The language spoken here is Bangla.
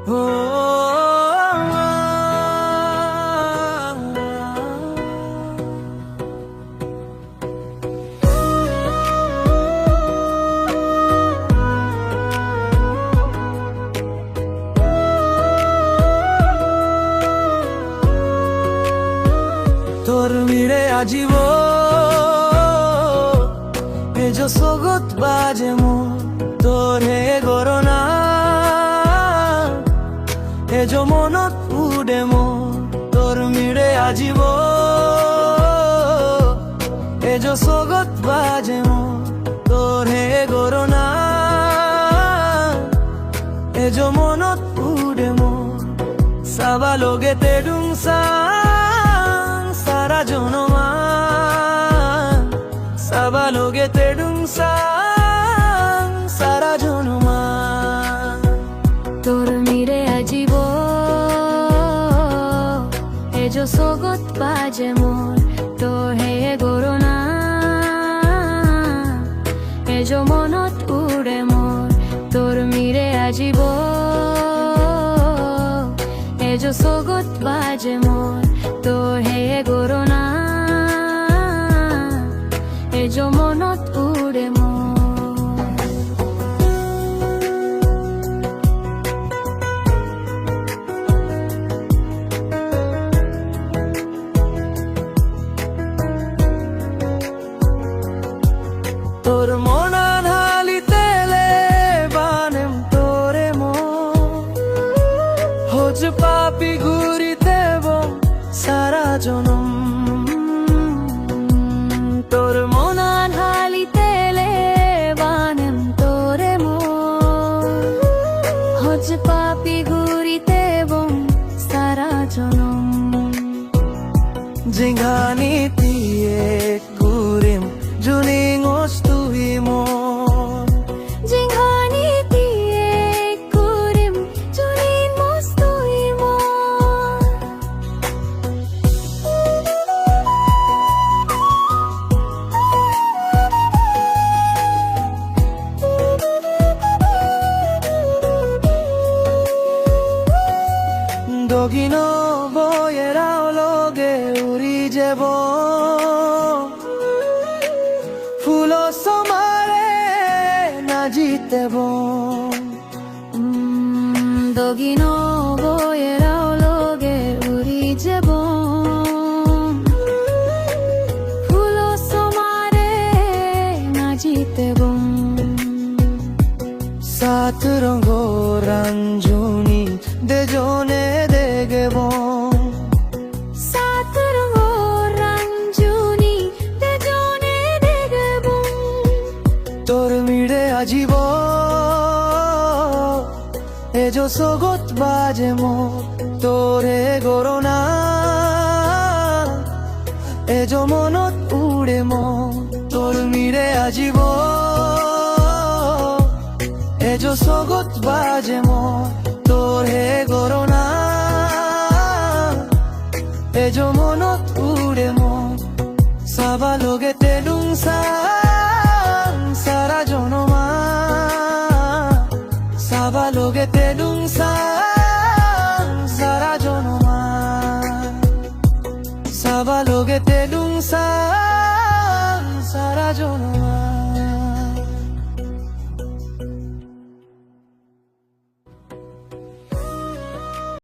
তোর মিড়ে আজিব এজো সগত বাজে মন তোর হে গরনা এজো মনত উডে মন তোর মিড়ে আজিব এজো সগত বাজে মন তোর হে গরনা এজো মনত উডে মন সাবা লোগে তে ডুংসা সারা জনমা সাবা লোগে তে ডুংসা সারা জনমা তোর মিরে আজিব এজো সগত বাজে মোর তোর হে গরনা এজো মনত উড়ে মোর তোর মিরে আজিব এজো সগত বাজে মোর তোর হে গরনা এজো মনত উড়ে মোর তোর মনা ঢালিতেলে বানেম তোরে হোজ পাপি ঘুরিতে সারা জনম তোর মনা ঢালিতেলে বানেম তোরে হোজ পাপি ঘুরিতে সারা জনম জিঙ্গানি তিয়ে ঘুরিম জুনিং তুই মন জিঙ্গানি দিয়ে ঘুরিম জুনিং তুই মন দগিন বয়েরাও লগে উড়ি যাব ফুল সমারে না জিতেব দগিন বয়েরাও লগে উড়ি যাব ফুল সমারে না জিতেব সাত রঙ রাঞ্জুনি দেজনে দেখব সাত রঙ রাঞ্জুনি দেজনে দেখব তোর মিড়ে আজিব এজো সগত বাজে মোর তোরে গরনা এজো মনত উড়ে মোর তোর মিড়ে আজিব এজো সগত বাজে মোর তোর হে গরনা এজো মনত উড়ে মোর সাবা লোগে তে ডুংসা সারা জনমা সাবা লোগে তে ডুংসা সারা জনমা সাবা লোগে তে ডুংসা সারা জনমা